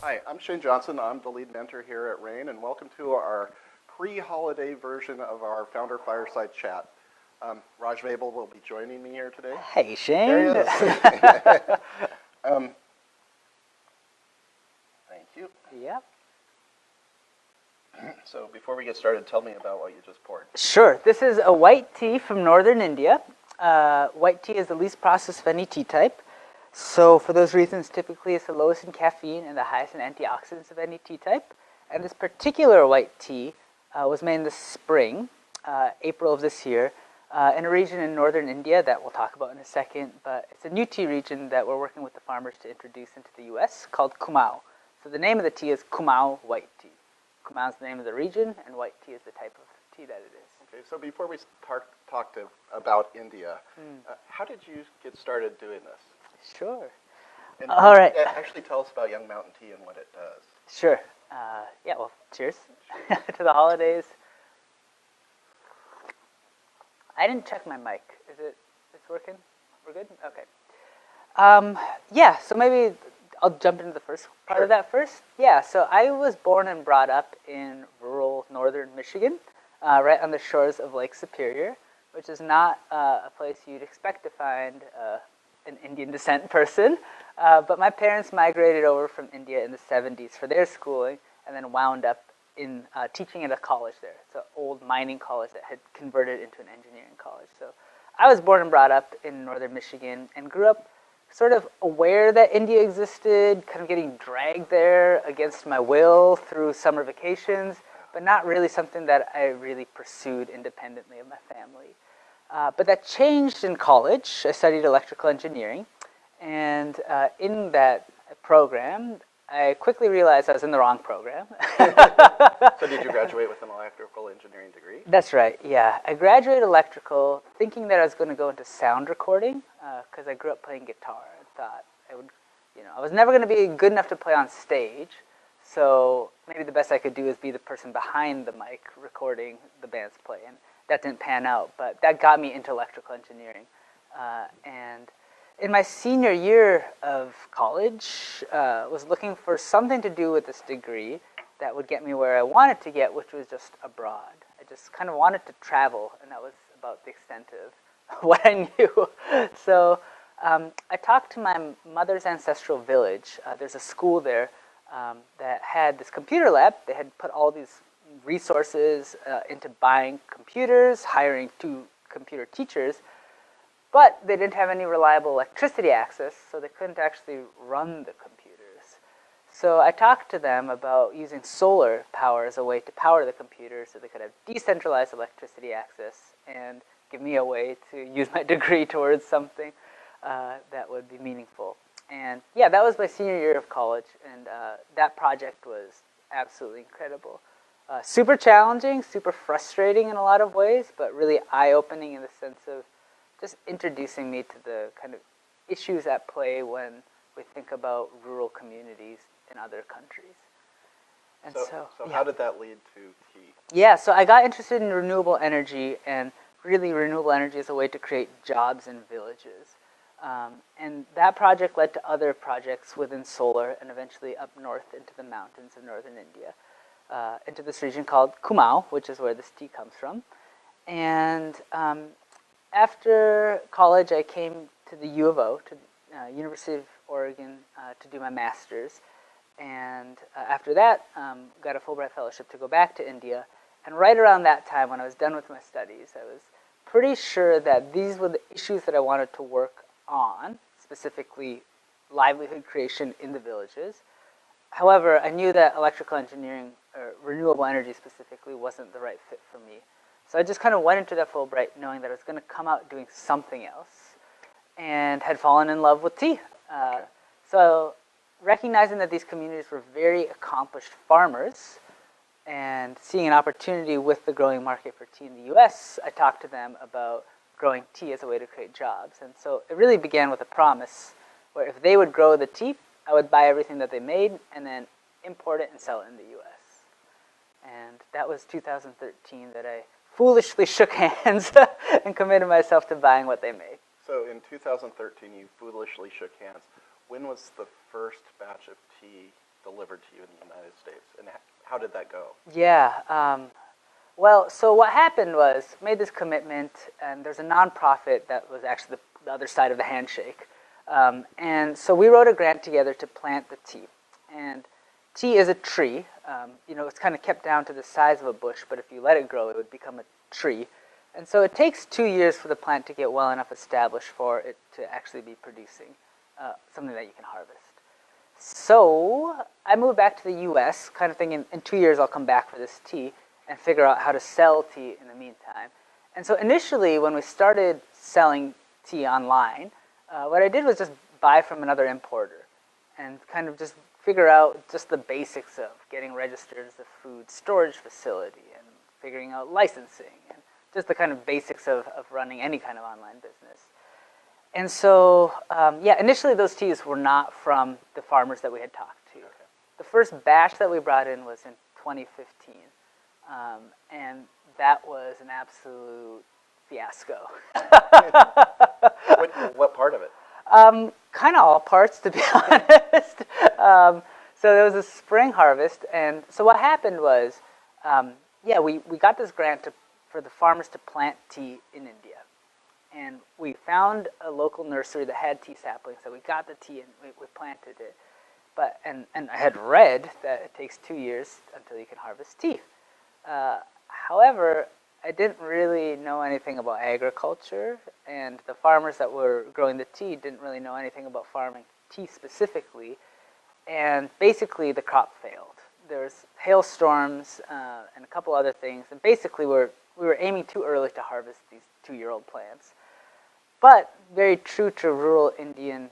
Hi, I'm Shane Johnson. I'm the lead mentor here at RAIN, and welcome to our pre-holiday version of our Founder Fireside Chat. Raj Vable will be joining me here today. Hey, Shane. There he is. Thank you. Yep. So before we get started, tell me about what you just poured. Sure. This is a white tea from northern India. White tea is the least processed of any tea type. So for those reasons, typically it's the lowest in caffeine and the highest in antioxidants of any tea type. And this particular white tea was made in the spring, April of this year, in a region in northern India that we'll talk about in a second. But it's a new tea region that we're working with the farmers to introduce into the U.S. called Kumau. So the name of the tea is Kumau white tea. Kumau is the name of the region, and white tea is the type of tea that it is. Okay, so before we talk about India, how did you get started doing this? Sure. And All right. Actually, tell us about Young Mountain Tea and what it does. Sure. Yeah, well, cheers to the holidays. I didn't check my mic. It's working? We're good? Okay. Yeah, so maybe I'll jump into the first part of that first. Yeah, so I was born and brought up in rural northern Michigan, right on the shores of Lake Superior, which is not a place you'd expect to find an Indian descent person. But my parents migrated over from India in the 70s for their schooling and then wound up in teaching at a college there. It's an old mining college that had converted into an engineering college. So I was born and brought up in northern Michigan and grew up sort of aware that India existed, kind of getting dragged there against my will through summer vacations, but not really something that I really pursued independently of my family. But that changed in college. I studied electrical engineering, and in that program, I quickly realized I was in the wrong program. So did you graduate with an electrical engineering degree? That's right, yeah. I graduated electrical thinking that I was going to go into sound recording because I grew up playing guitar. I thought I would, I was never going to be good enough to play on stage, so maybe the best I could do is be the person behind the mic recording the band's play. And that didn't pan out, but that got me into electrical engineering. And in my senior year of college, was looking for something to do with this degree that would get me where I wanted to get, which was just abroad. I just kind of wanted to travel, and that was about the extent of what I knew. So I talked to my mother's ancestral village. There's a school there that had this computer lab. They had put all these resources into buying computers, hiring 2 computer teachers, but they didn't have any reliable electricity access, so they couldn't actually run the computers. So I talked to them about using solar power as a way to power the computers so they could have decentralized electricity access and give me a way to use my degree towards something that would be meaningful. And yeah, that was my senior year of college, and that project was absolutely incredible. Super challenging, super frustrating in a lot of ways, but really eye-opening in the sense of just introducing me to the kind of issues at play when we think about rural communities in other countries. And So yeah. how did that lead to tea? Yeah, so I got interested in renewable energy, and really renewable energy is a way to create jobs in villages. And that project led to other projects within solar and eventually up north into the mountains of northern India. Into this region called Kumau, which is where this tea comes from. And after college, I came to the U of O, to University of Oregon, to do my master's. And after that, got a Fulbright fellowship to go back to India. And right around that time, when I was done with my studies, I was pretty sure that these were the issues that I wanted to work on, specifically livelihood creation in the villages. However, I knew that electrical engineering, or renewable energy specifically, wasn't the right fit for me. So I just kind of went into that Fulbright knowing that I was going to come out doing something else, and had fallen in love with tea. So recognizing that these communities were very accomplished farmers, and seeing an opportunity with the growing market for tea in the US, I talked to them about growing tea as a way to create jobs. And so it really began with a promise where if they would grow the tea, I would buy everything that they made and then import it and sell it in the US. And that was 2013 that I foolishly shook hands and committed myself to buying what they made. So in 2013, you foolishly shook hands. When was the first batch of tea delivered to you in the United States, and how did that go? Yeah. Well, so what happened was made this commitment, and there's a nonprofit that was actually the other side of the handshake. And so we wrote a grant together to plant the tea. And tea is a tree. It's kind of kept down to the size of a bush, but if you let it grow, it would become a tree. And so it takes 2 years for the plant to get well enough established for it to actually be producing something that you can harvest. So I moved back to the U.S., kind of thinking in 2 years I'll come back for this tea and figure out how to sell tea in the meantime. And so initially, when we started selling tea online, what I did was just buy from another importer and kind of just figure out just the basics of getting registered as a food storage facility and figuring out licensing and just the kind of basics of running any kind of online business. And so, initially those teas were not from the farmers that we had talked to. Okay. The first batch that we brought in was in 2015, and that was an absolute fiasco. What part of it? Kind of all parts, to be honest. So there was a spring harvest, and so what happened was, we got this grant for the farmers to plant tea in India. And we found a local nursery that had tea saplings, so we got the tea and we planted it. And I had read that it takes 2 years until you can harvest tea. However, I didn't really know anything about agriculture, and the farmers that were growing the tea didn't really know anything about farming tea specifically, and basically the crop failed. There was hailstorms and a couple other things, and basically we were aiming too early to harvest these 2-year-old plants. But very true to rural Indian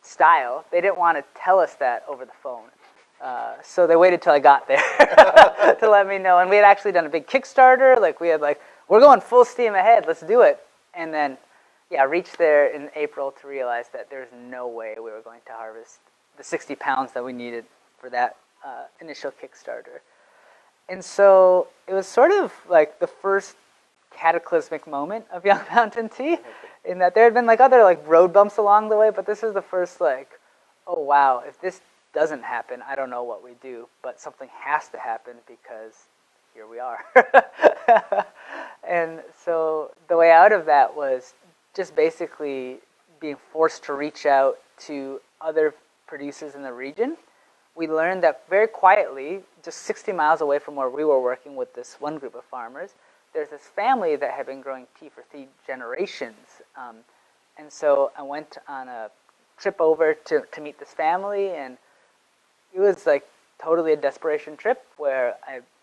style, they didn't want to tell us that over the phone. So they waited till I got there to let me know. And we had actually done a big Kickstarter. We're going full steam ahead, let's do it. And then, reached there in April to realize that there's no way we were going to harvest the 60 pounds that we needed for that initial Kickstarter. And so it was sort of like the first cataclysmic moment of Young Mountain Tea, in that there had been other road bumps along the way, but this was the first oh wow, if this doesn't happen, I don't know what we do, but something has to happen because here we are. And so the way out of that was just basically being forced to reach out to other producers in the region. We learned that very quietly, just 60 miles away from where we were working with this one group of farmers, there's this family that had been growing tea for 3 generations. And so I went on a trip over to meet this family, and it was totally a desperation trip where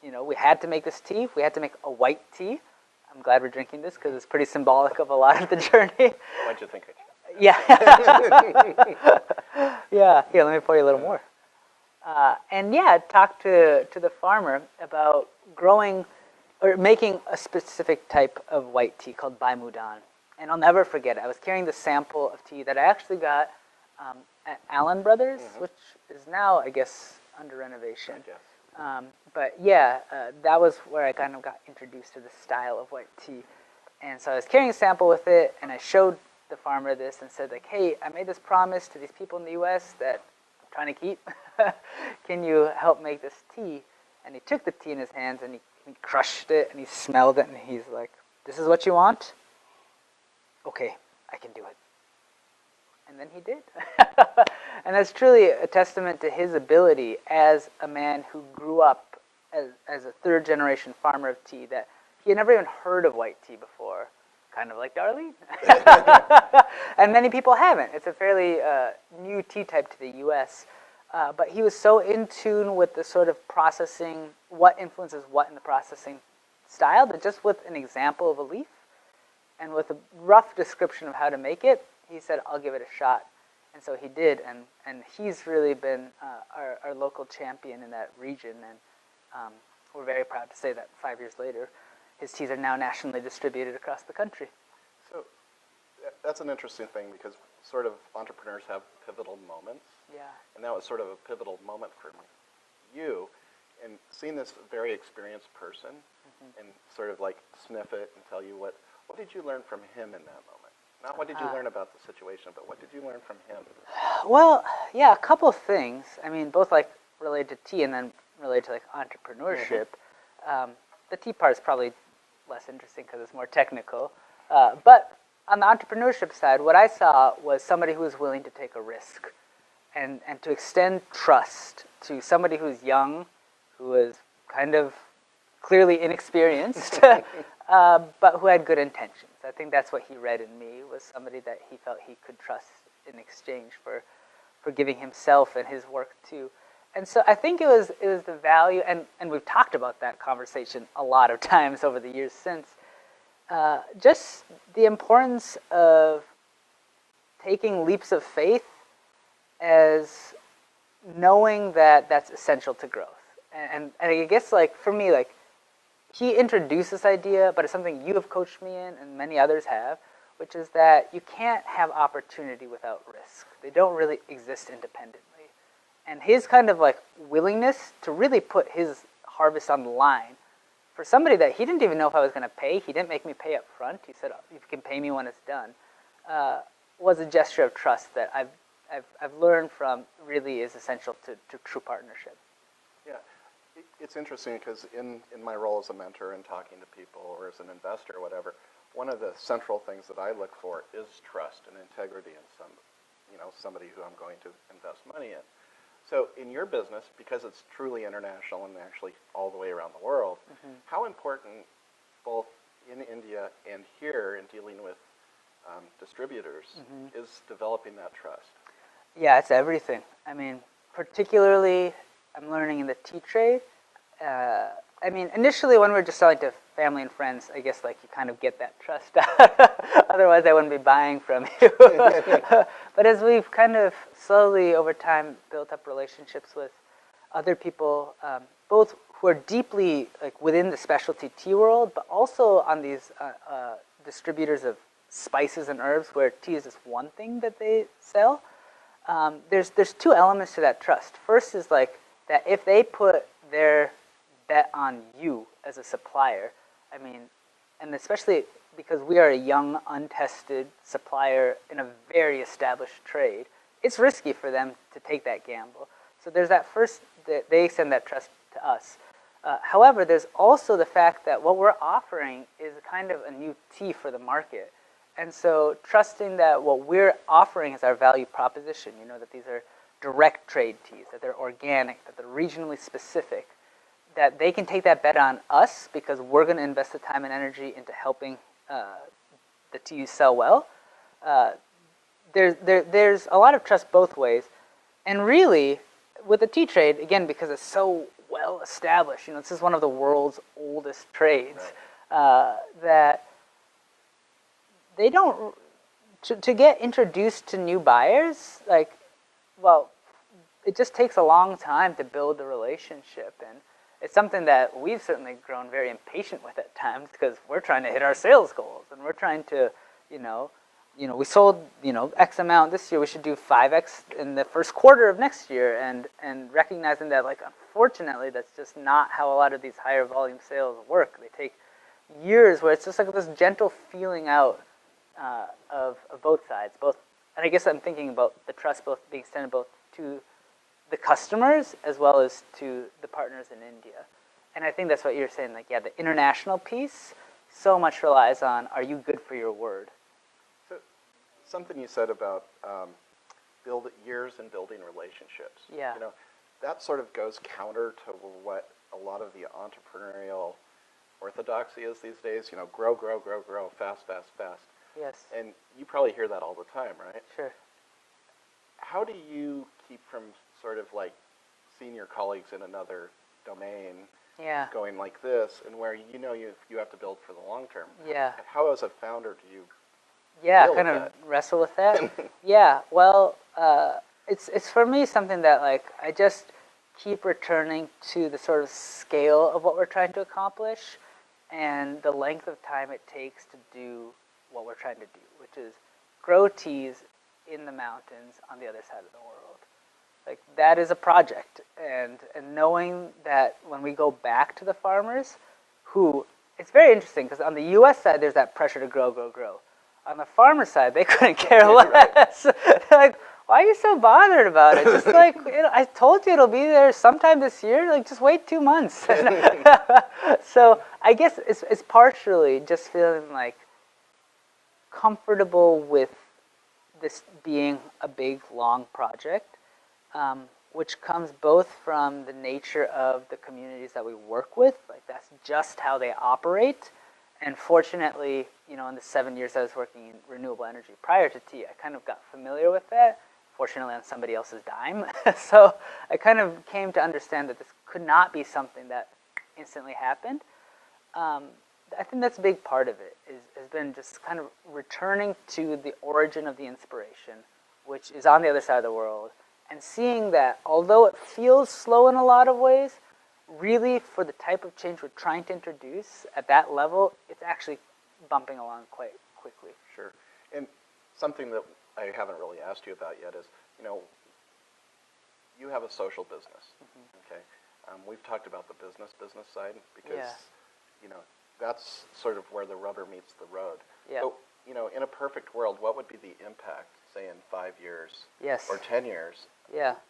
we had to make this tea. We had to make a white tea. I'm glad we're drinking this because it's pretty symbolic of a lot of the journey. Why'd you think I should? Yeah. Yeah. Here, let me pour you a little more. Talked to the farmer about growing or making a specific type of white tea called Baimudan. And I'll never forget it. I was carrying the sample of tea that I actually got at Allen Brothers, which is now, I guess, under renovation. That was where I kind of got introduced to the style of white tea. And so I was carrying a sample with it, and I showed the farmer this and said, hey, I made this promise to these people in the U.S. that I'm trying to keep. Can you help make this tea? And he took the tea in his hands, and he crushed it, and he smelled it, and he's like, this is what you want? Okay, I can do it. And then he did. And that's truly a testament to his ability as a man who grew up as a 3rd-generation farmer of tea, that he had never even heard of white tea before, kind of like Darlene. And many people haven't. It's a fairly new tea type to the U.S., but he was so in tune with the sort of processing, what influences what in the processing style, that just with an example of a leaf and with a rough description of how to make it, he said, I'll give it a shot. And so he did, and he's really been our local champion in that region, and we're very proud to say that 5 years later, his teas are now nationally distributed across the country. So that's an interesting thing, because sort of entrepreneurs have pivotal moments. Yeah. And that was sort of a pivotal moment for you, and seeing this very experienced person and sort of sniff it and tell you what did you learn from him in that moment? Not what did you learn about the situation, but what did you learn from him? Well, yeah, a couple of things. I mean, both related to tea and then related to like entrepreneurship. The tea part is probably less interesting because it's more technical. But on the entrepreneurship side, what I saw was somebody who was willing to take a risk and to extend trust to somebody who's young, who is kind of clearly inexperienced, but who had good intentions. I think that's what he read in me, was somebody that he felt he could trust in exchange for giving himself and his work too. And so I think it was the value, and we've talked about that conversation a lot of times over the years since, just the importance of taking leaps of faith as knowing that that's essential to growth. And I guess, like, for me, like, he introduced this idea, but it's something you have coached me in and many others have, which is that you can't have opportunity without risk. They don't really exist independently. And his kind of like willingness to really put his harvest on the line for somebody that he didn't even know if I was going to pay, he didn't make me pay up front. He said, "You can pay me when it's done," was a gesture of trust that I've learned from really is essential to true partnership. Yeah, it's interesting because in my role as a mentor and talking to people or as an investor or whatever, one of the central things that I look for is trust and integrity in somebody who I'm going to invest money in. So in your business, because it's truly international and actually all the way around the world, how important, both in India and here in dealing with distributors, is developing that trust? Yeah, it's everything. I mean, particularly I'm learning in the tea trade. I mean, initially when we're just selling to family and friends, I guess like you kind of get that trust out. Otherwise, I wouldn't be buying from you. But as we've kind of slowly over time built up relationships with other people, both who are deeply like within the specialty tea world, but also on these distributors of spices and herbs, where tea is just one thing that they sell. There's two elements to that trust. First is like that if they put their bet on you as a supplier, I mean, and especially because we are a young, untested supplier in a very established trade, it's risky for them to take that gamble. So there's that first, they extend that trust to us. However, there's also the fact that what we're offering is kind of a new tea for the market. And so trusting that what we're offering is our value proposition, that these are direct trade teas, that they're organic, that they're regionally specific, that they can take that bet on us because we're going to invest the time and energy into helping the teas sell well. There's a lot of trust both ways. And really, with the tea trade, again, because it's so well established, this is one of the world's oldest trades, that they don't, to get introduced to new buyers, it just takes a long time to build the relationship. And it's something that we've certainly grown very impatient with at times because we're trying to hit our sales goals and we're trying to, we sold, X amount this year, we should do 5X in the first quarter of next year, and recognizing that, like, unfortunately, that's just not how a lot of these higher volume sales work. They take years where it's just like this gentle feeling out of both sides, and I guess I'm thinking about the trust both being extended both to the customers as well as to the partners in India. And I think that's what you're saying, like, the international piece so much relies on, are you good for your word? So something you said about years in building relationships. Yeah. That sort of goes counter to what a lot of the entrepreneurial orthodoxy is these days. Grow, fast. Yes. And you probably hear that all the time, right? Sure. How do you keep from sort of like seeing your colleagues in another domain going like this, and where you have to build for the long term? Yeah. How as a founder do you kind of wrestle with that? Yeah, well, it's for me something that, like, I just keep returning to the sort of scale of what we're trying to accomplish and the length of time it takes to do what we're trying to do, which is grow teas in the mountains on the other side of the world. Like, that is a project, and knowing that when we go back to the farmers, it's very interesting because on the U.S. side there's that pressure to grow. On the farmer side, they couldn't care less. They're like, why are you so bothered about it? Just like, I told you it'll be there sometime this year. Like, just wait 2 months. So I guess it's partially just feeling like comfortable with this being a big, long project, which comes both from the nature of the communities that we work with. Like, that's just how they operate. And fortunately, in the 7 years I was working in renewable energy prior to tea, I kind of got familiar with that, fortunately on somebody else's dime. So I kind of came to understand that this could not be something that instantly happened. I think that's a big part of it, has been just kind of returning to the origin of the inspiration, which is on the other side of the world, and seeing that although it feels slow in a lot of ways, really for the type of change we're trying to introduce at that level, it's actually bumping along quite quickly. Sure. And something that I haven't really asked you about yet is, you have a social business, okay? We've talked about the business side because, that's sort of where the rubber meets the road. Yeah. So, in a perfect world, what would be the impact, say in 5 years or 10 years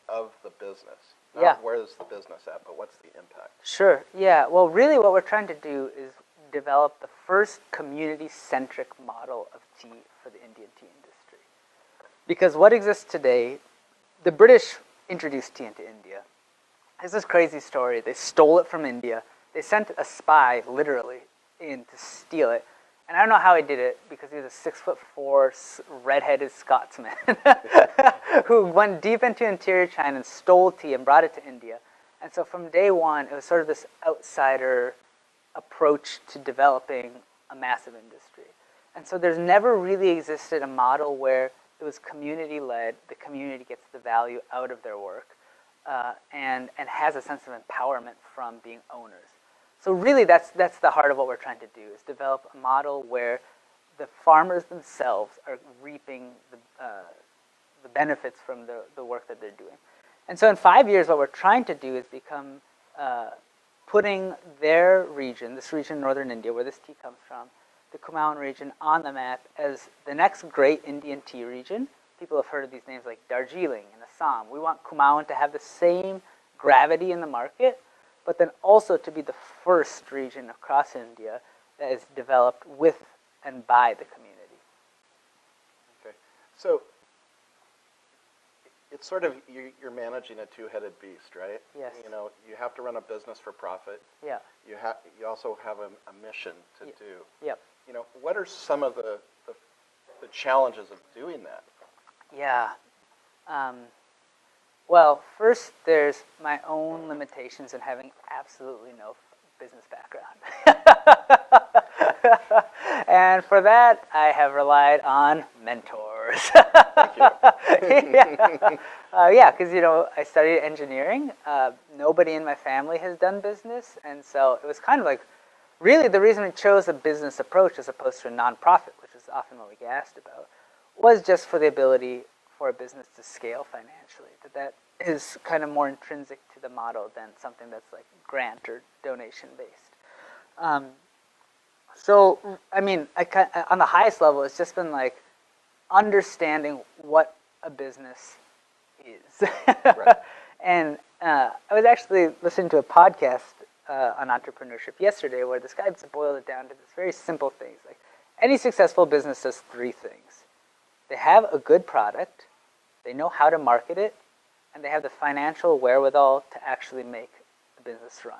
of the business? Not where is the business at, but what's the impact? Sure, yeah. Well, really what we're trying to do is develop the first community-centric model of tea for the Indian tea industry. Because what exists today, the British introduced tea into India. There's this crazy story. They stole it from India. They sent a spy, literally, in to steal it. And I don't know how he did it, because he was a 6'4", red-headed Scotsman who went deep into interior China and stole tea and brought it to India. And so from day one, it was sort of this outsider approach to developing a massive industry. And so there's never really existed a model where it was community-led, the community gets the value out of their work, and has a sense of empowerment from being owners. So really that's the heart of what we're trying to do, is develop a model where the farmers themselves are reaping the benefits from the work that they're doing. And so in 5 years, what we're trying to do is become putting their region, this region in northern India where this tea comes from, the Kumaon region, on the map as the next great Indian tea region. People have heard of these names like Darjeeling and Assam. We want Kumaon to have the same gravity in the market, but then also to be the first region across India that is developed with and by the community. Okay, so it's sort of, you're managing a two-headed beast, right? Yes. You have to run a business for profit. Yeah. You also have a mission to do. Yep. What are some of the challenges of doing that? Yeah. Well, first there's my own limitations in having absolutely no business background. And for that, I have relied on mentors. Thank you. Yeah, because, I studied engineering. Nobody in my family has done business. And so it was kind of like, really the reason we chose a business approach as opposed to a nonprofit, which is often what we get asked about, was just for the ability for a business to scale financially. That is kind of more intrinsic to the model than something that's like grant or donation based. So, I mean, on the highest level, it's just been like understanding what a business is. Right. And I was actually listening to a podcast on entrepreneurship yesterday where this guy just boiled it down to this very simple thing. Like, any successful business does three things. They have a good product, they know how to market it, and they have the financial wherewithal to actually make the business run.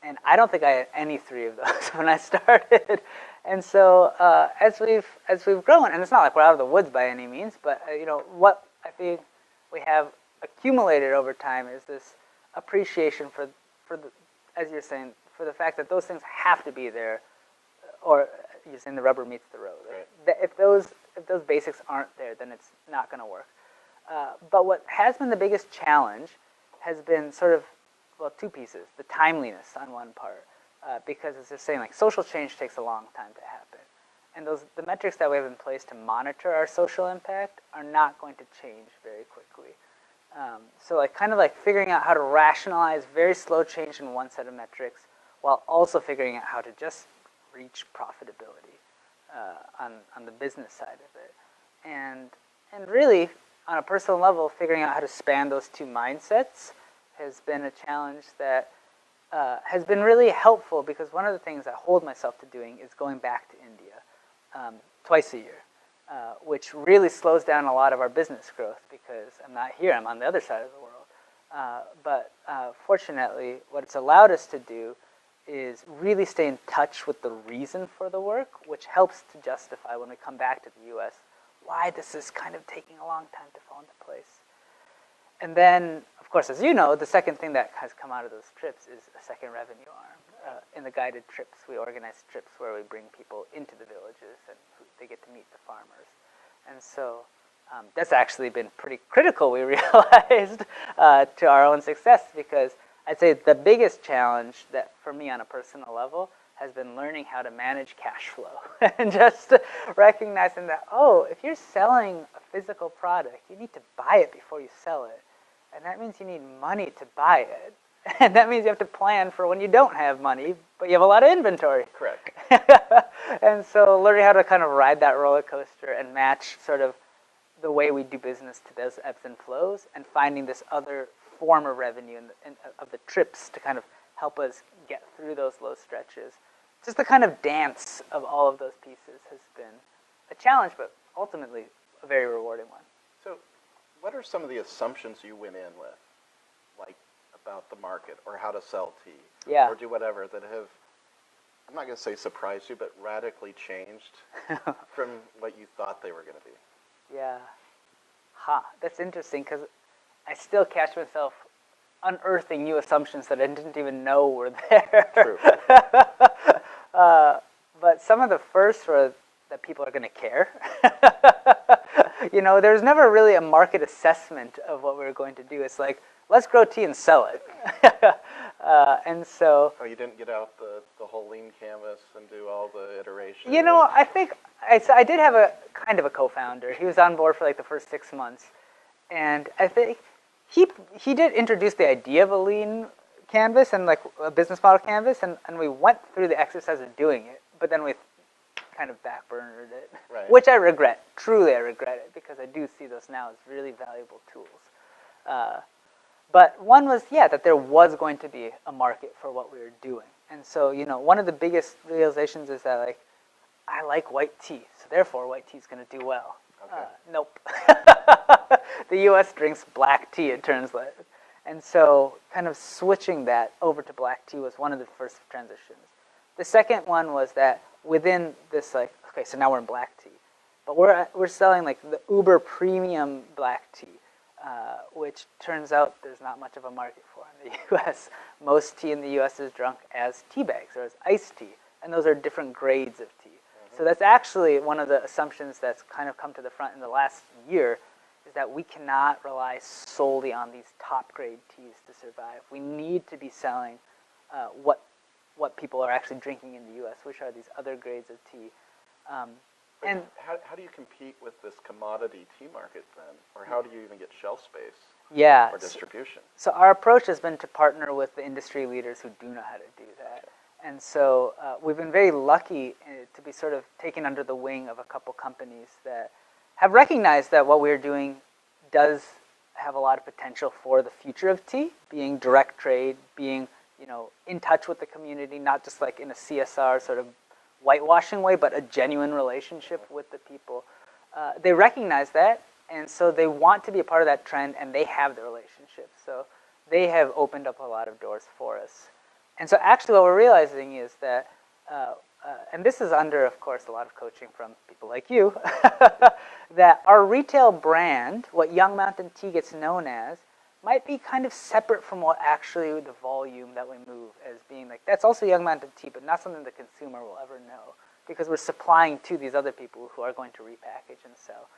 And I don't think I had any three of those when I started. And so as we've grown, and it's not like we're out of the woods by any means, but what I think we have accumulated over time is this appreciation for the, as you're saying, for the fact that those things have to be there, or you're saying the rubber meets the road. Right. If those basics aren't there, then it's not going to work. But what has been the biggest challenge has been sort of, well, two pieces. The timeliness on one part, because as they're saying, like, social change takes a long time to happen. And the metrics that we have in place to monitor our social impact are not going to change very quickly. So like kind of like figuring out how to rationalize very slow change in one set of metrics while also figuring out how to just reach profitability on the business side of it. And really, on a personal level, figuring out how to span those two mindsets has been a challenge that has been really helpful, because one of the things I hold myself to doing is going back to India twice a year, which really slows down a lot of our business growth because I'm not here, I'm on the other side of the world. But fortunately, what it's allowed us to do is really stay in touch with the reason for the work, which helps to justify when we come back to the US why this is kind of taking a long time to fall into place. And then, of course, as you know, the second thing that has come out of those trips is a second revenue arm. In the guided trips, we organize trips where we bring people into the villages and they get to meet the farmers. And so that's actually been pretty critical, we realized, to our own success, because I'd say the biggest challenge that for me on a personal level has been learning how to manage cash flow and just recognizing that, oh, if you're selling a physical product, you need to buy it before you sell it. And that means you need money to buy it. And that means you have to plan for when you don't have money, but you have a lot of inventory. Correct. And so learning how to kind of ride that roller coaster and match sort of the way we do business to those ebbs and flows, and finding this other form of revenue of the trips to kind of help us get through those low stretches. Just the kind of dance of all of those pieces has been a challenge, but ultimately a very rewarding one. So what are some of the assumptions you went in with, like about the market or how to sell tea or do whatever, that have, I'm not going to say surprised you, but radically changed from what you thought they were going to be? Yeah. That's interesting, because I still catch myself unearthing new assumptions that I didn't even know were there. True. But some of the first were that people are going to care. You know, there's never really a market assessment of what we were going to do. It's like, let's grow tea and sell it. And so... Oh, you didn't get out the whole lean canvas and do all the iterations? You know, I think I did have a kind of a co-founder. He was on board for like the first 6 months. And I think he did introduce the idea of a lean canvas and like a business model canvas, and we went through the exercise of doing it, but then we kind of backburnered it, right. Which I regret. Truly I regret it, because I do see those now as really valuable tools. But one was, that there was going to be a market for what we were doing. And so, you know, one of the biggest realizations is that, like, I like white tea, so therefore white tea is going to do well. Okay. Nope. The U.S. drinks black tea, it turns out. And so kind of switching that over to black tea was one of the first transitions. The second one was that within this, like, okay, so now we're in black tea, but we're selling like the uber premium black tea, which turns out there's not much of a market for in the U.S. Most tea in the U.S. is drunk as tea bags or as iced tea, and those are different grades of tea. So that's actually one of the assumptions that's kind of come to the front in the last year, is that we cannot rely solely on these top grade teas to survive. We need to be selling what people are actually drinking in the U.S., which are these other grades of tea. And how do you compete with this commodity tea market then? Or how do you even get shelf space or distribution? So our approach has been to partner with the industry leaders who do know how to do that. And so we've been very lucky to be sort of taken under the wing of a couple companies that have recognized that what we're doing does have a lot of potential for the future of tea, being direct trade, being, you know, in touch with the community, not just like in a CSR sort of whitewashing way, but a genuine relationship with the people. They recognize that, and so they want to be a part of that trend, and they have the relationship. So they have opened up a lot of doors for us. And so actually what we're realizing is that, and this is under, of course, a lot of coaching from people like you, that our retail brand, what Young Mountain Tea gets known as, might be kind of separate from what actually the volume that we move as being like, that's also Young Mountain Tea, but not something the consumer will ever know, because we're supplying to these other people who are going to repackage and sell.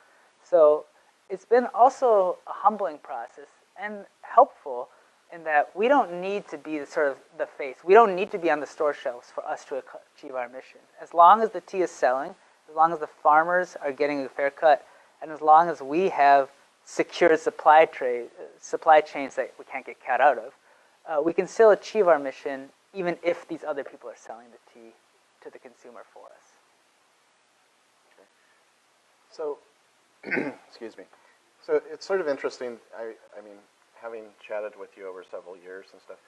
So it's been also a humbling process and helpful in that we don't need to be sort of the face. We don't need to be on the store shelves for us to achieve our mission. As long as the tea is selling, as long as the farmers are getting a fair cut, and as long as we have secure supply chains that we can't get cut out of, we can still achieve our mission even if these other people are selling the tea to the consumer for us. Okay. So, excuse me. So it's sort of interesting. I mean, having chatted with you over several years and stuff,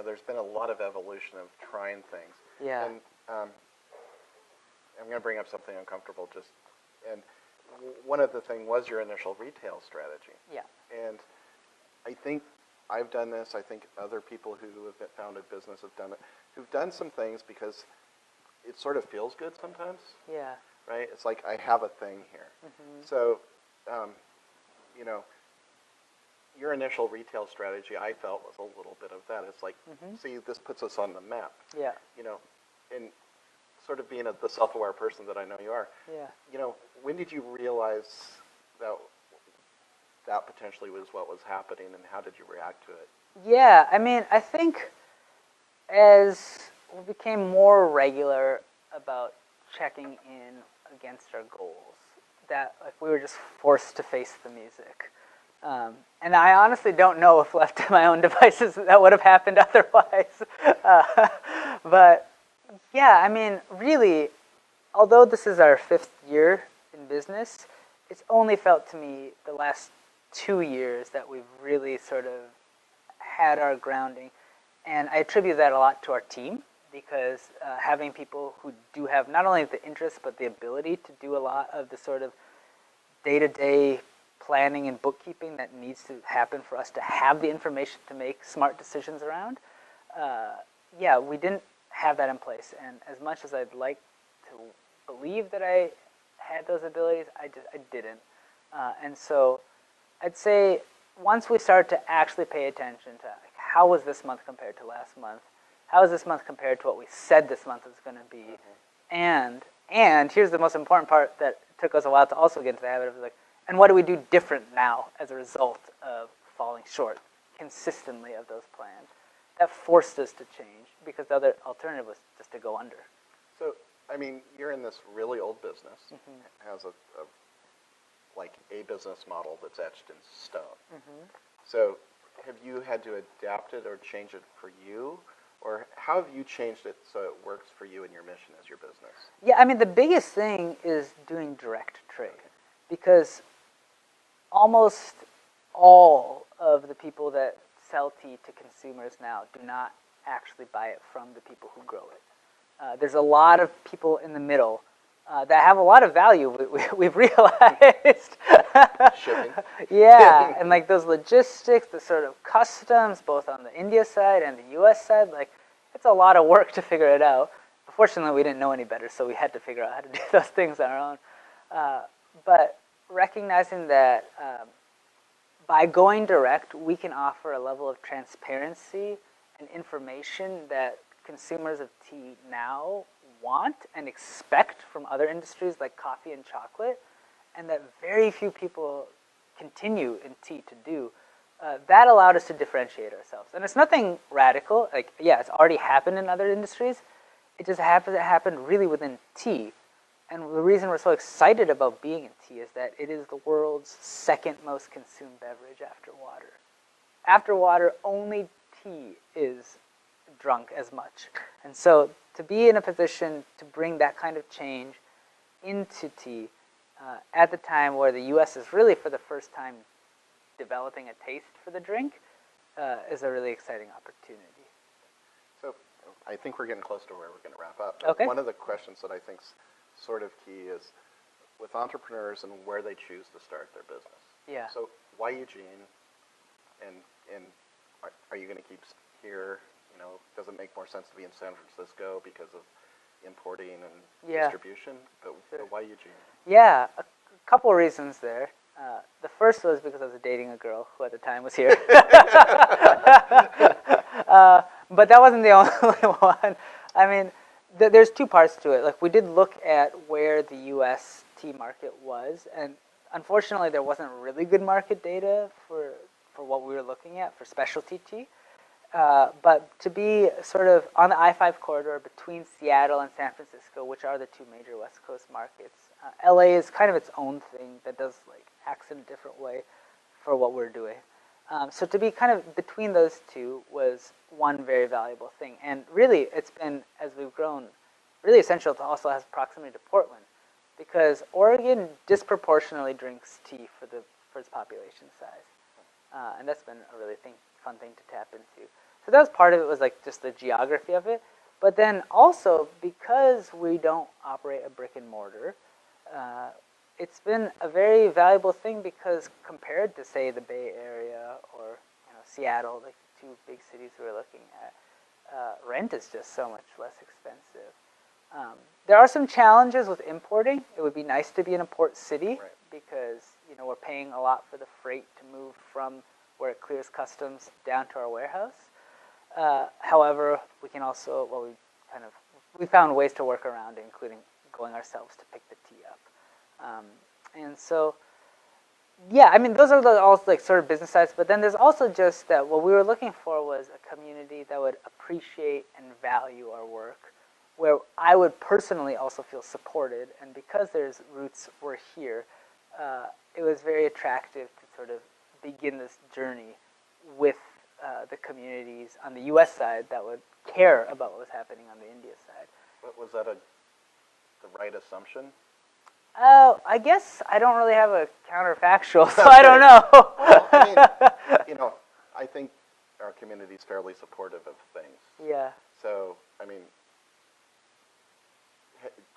there's been a lot of evolution of trying things. Yeah. And I'm going to bring up something uncomfortable. And one of the things was your initial retail strategy. Yeah. And I think I've done this. I think other people who have founded business have done it, who've done some things because it sort of feels good sometimes. Yeah. Right? It's like, I have a thing here. Mm-hmm. So, your initial retail strategy, I felt, was a little bit of that. It's like, see, this puts us on the map. Yeah. And sort of being the self-aware person that I know you are. Yeah. When did you realize that potentially was what was happening, and how did you react to it? Yeah, I mean, I think as we became more regular about checking in against our goals, that we were just forced to face the music. And I honestly don't know if left to my own devices that would have happened otherwise. But yeah, I mean, really, although this is our 5th year in business, it's only felt to me the last 2 years that we've really sort of had our grounding. And I attribute that a lot to our team, because having people who do have not only the interest but the ability to do a lot of the sort of day-to-day planning and bookkeeping that needs to happen for us to have the information to make smart decisions around. Yeah, we didn't have that in place, and as much as I'd like to believe that I had those abilities, I didn't. And so I'd say once we started to actually pay attention to how was this month compared to last month, how is this month compared to what we said this month was going to be, and here's the most important part that took us a while to also get into the habit of, like, and what do we do different now as a result of falling short consistently of those plans? That forced us to change, because the other alternative was just to go under. So, I mean, you're in this really old business. It has a business model that's etched in stone. So, have you had to adapt it or change it for you? Or how have you changed it so it works for you and your mission as your business? Yeah, I mean, the biggest thing is doing direct trade, because almost all of the people that sell tea to consumers now do not actually buy it from the people who grow it. There's a lot of people in the middle that have a lot of value, we've realized. Shipping. Yeah, and like those logistics, the sort of customs, both on the India side and the US side, like, it's a lot of work to figure it out. Fortunately, we didn't know any better, so we had to figure out how to do those things on our own. But recognizing that by going direct, we can offer a level of transparency and information that consumers of tea now want and expect from other industries like coffee and chocolate, and that very few people continue in tea to do. That allowed us to differentiate ourselves. And it's nothing radical. Like, yeah, it's already happened in other industries. It just happened really within tea. And the reason we're so excited about being in tea is that it is the world's 2nd most consumed beverage after water. After water, only tea is drunk as much. And so to be in a position to bring that kind of change into tea at the time where the US is really for the first time developing a taste for the drink is a really exciting opportunity. So I think we're getting close to where we're going to wrap up. Okay. One of the questions that I think's sort of key is with entrepreneurs and where they choose to start their business. Yeah. So why Eugene? And are you going to keep here? Does it make more sense to be in San Francisco because of importing and distribution? But why Eugene? Yeah, a couple of reasons there. The first was because I was dating a girl who at the time was here. But that wasn't the only one. I mean, there's 2 parts to it. Like, we did look at where the U.S. tea market was, and unfortunately there wasn't really good market data for what we were looking at for specialty tea. But to be sort of on the I-5 corridor between Seattle and San Francisco, which are the 2 major West Coast markets, LA is kind of its own thing that does acts in a different way for what we're doing. So to be kind of between those 2 was one very valuable thing. And really, it's been, as we've grown, really essential to also have proximity to Portland, because Oregon disproportionately drinks tea for the for its population size. And that's been a really fun thing to tap into. So that was part of it, was like just the geography of it. But then also, because we don't operate a brick and mortar, it's been a very valuable thing, because compared to, say, the Bay Area or Seattle, like the 2 big cities we're looking at, rent is just so much less expensive. There are some challenges with importing. It would be nice to be in a port city, Right. because we're paying a lot for the freight to move from where it clears customs down to our warehouse. However, we can also, we found ways to work around it, including going ourselves to pick the tea up. And so, yeah, I mean, those are all like sort of business sides, but then there's also just that what we were looking for was a community that would appreciate and value our work, where I would personally also feel supported, and because there's roots were here, it was very attractive to sort of begin this journey with the communities on the U.S. side that would care about what was happening on the India side. But was that the right assumption? I guess I don't really have a counterfactual, so I don't know. Well, I mean, I think our community is fairly supportive of things. Yeah. So, I mean,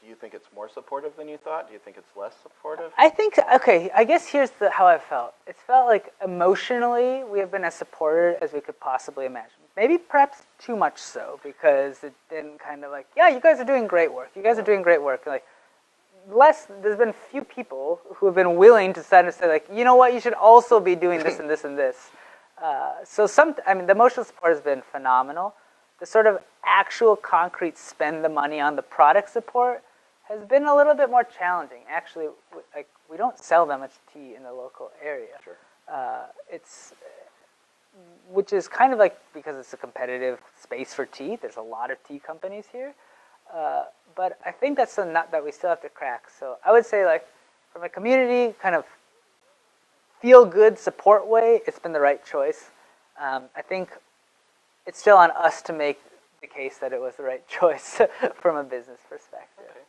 do you think it's more supportive than you thought? Do you think it's less supportive? I think, okay, I guess here's how I felt. It's felt like emotionally we have been as supported as we could possibly imagine. Maybe perhaps too much so, because it didn't kind of like, yeah, you guys are doing great work. You guys are doing great work. Like, there's been few people who have been willing to say like, you know what, you should also be doing this and this and this. The emotional support has been phenomenal. The sort of actual concrete spend the money on the product support has been a little bit more challenging. Actually, we don't sell that much tea in the local area. Sure. Which is kind of like, because it's a competitive space for tea, there's a lot of tea companies here. But I think that's a nut that we still have to crack. So I would say, like, from a community kind of feel-good support way, it's been the right choice. I think it's still on us to make the case that it was the right choice from a business perspective. Okay.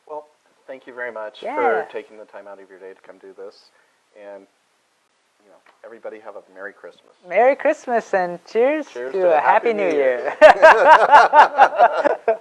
Well, thank you very much Yeah. for taking the time out of your day to come do this. And, everybody have a Merry Christmas. Merry Christmas and cheers Cheers to a Happy New Year. Year.